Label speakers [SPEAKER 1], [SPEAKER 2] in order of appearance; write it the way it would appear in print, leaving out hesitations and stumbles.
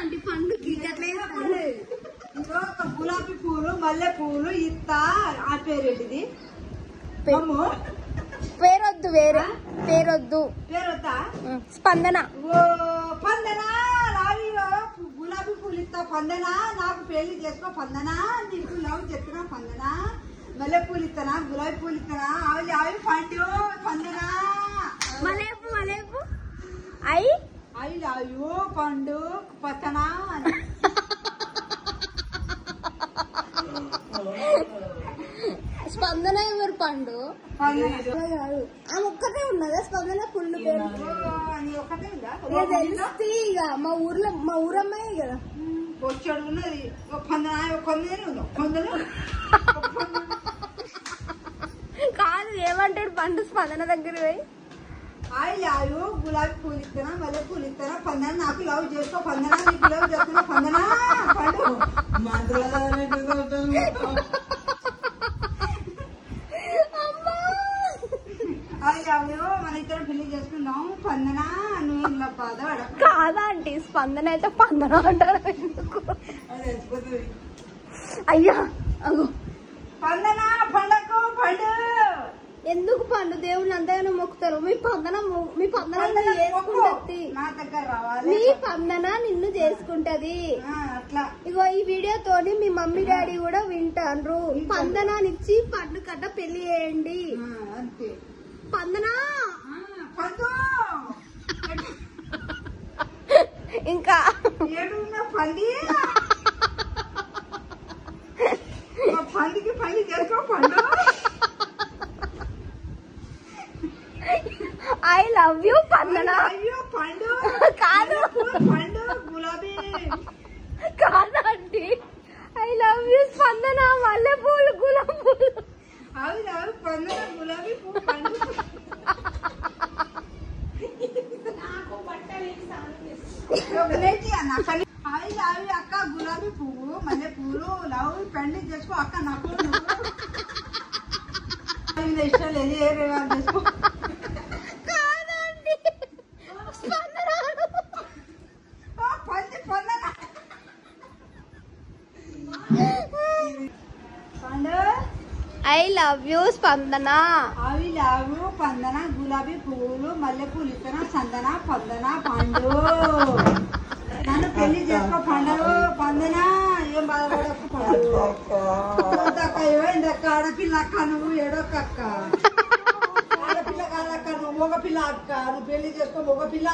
[SPEAKER 1] అంటే పండుకి
[SPEAKER 2] గులాబీ పూలు మల్లె పూలు ఇత్తా ఆ పేరేంటిది
[SPEAKER 1] పేరొద్దు వేరే పేరొద్దు
[SPEAKER 2] పేరొద్దా
[SPEAKER 1] స్పందన
[SPEAKER 2] పందన గులాబీ పూలు ఇస్తా పందన నాకు పెళ్లి చేసుకో పందన నీకు లవ్ చెప్తున్నా పందన మల్లె పూలు ఇస్తానా గులాబీ పూలు ఇస్తానా ఆవి ఆవి పండు పందన
[SPEAKER 1] మలేపు మలేపు
[SPEAKER 2] అవి లావు పండు పచ్చనా
[SPEAKER 1] స్పందన ఎవరు పండు కాదు ఆమె ఒక్కటే ఉన్నదా స్పందన ఫుల్ పేరు తెలిస్తే ఇక మా ఊరమ్మాయి కదా
[SPEAKER 2] వచ్చాడు ఉన్నది కొందనే ఉందా కొందరు
[SPEAKER 1] కాదు ఏమంటాడు పండు స్పందన దగ్గర పోయి
[SPEAKER 2] అవి లావు గులాబీ పూలు ఇస్తానా మల్లె పూలు ఇస్తానా పందన నాకు లవ్ చేసుకో పందన నీకు లవ్ చేస్తున్నా పందన పండు మన ఇద్దరు పెళ్లి చేసుకున్నాం పందన నువ్వు ఇలా బాధ
[SPEAKER 1] కాదా అంటే స్పందన అయితే పందన అంటారు ఎందుకు అయ్యా అగో
[SPEAKER 2] పందన పండకు పండు
[SPEAKER 1] ఎందుకు పండు దేవుళ్ళు అంతగానో మొక్కుతారు మీ పందన చేసుకుంటది
[SPEAKER 2] నా దగ్గర రావాలి
[SPEAKER 1] మీ పందన నిన్ను చేసుకుంటది
[SPEAKER 2] అట్లా
[SPEAKER 1] ఇగో ఈ వీడియోతోని మీ మమ్మీ డాడీ కూడా వింటారు పందనానిచ్చి పండు కట్ట పెళ్లి చేయండి
[SPEAKER 2] అంతే
[SPEAKER 1] పందనా
[SPEAKER 2] పండు
[SPEAKER 1] ఇంకా
[SPEAKER 2] ఏడున్న పండి పండికి పని చేసుకో పండు
[SPEAKER 1] ఐ లవ్ యూ పందనా
[SPEAKER 2] అయ్యో పండు
[SPEAKER 1] కాదు
[SPEAKER 2] పండు గులాబీ
[SPEAKER 1] కాదు ఆంటీ ఐ లవ్ యూ స్పందన మల్లె పూలు గులాబీ పూలు
[SPEAKER 2] అవి రావు పందన గులాబీ పువ్వు పండు అవి అవి అక్క గులాబీ పువ్వు మల్లె పూలు లవ్ పెండి చేసుకో అక్క నాకు ఇష్టం లేదు ఏ రేవాలు చేసుకో
[SPEAKER 1] ఐ లవ్ యూ స్పందన
[SPEAKER 2] అవి లావు పందన గులాబీ పువ్వులు మల్లె పూలు ఇతన సందన పందన పండు నన్ను పెళ్లి చేసుకో పండు పందన ఏం బాధపడకు పండుక్క ఏమైందక్క ఆడపిల్ల అక్క నువ్వు ఏడొక్క ఆడపిల్ల కాదక్క నువ్వు మగపిల్ల అక్క నువ్వు పెళ్లి చేసుకో మగపిల్ల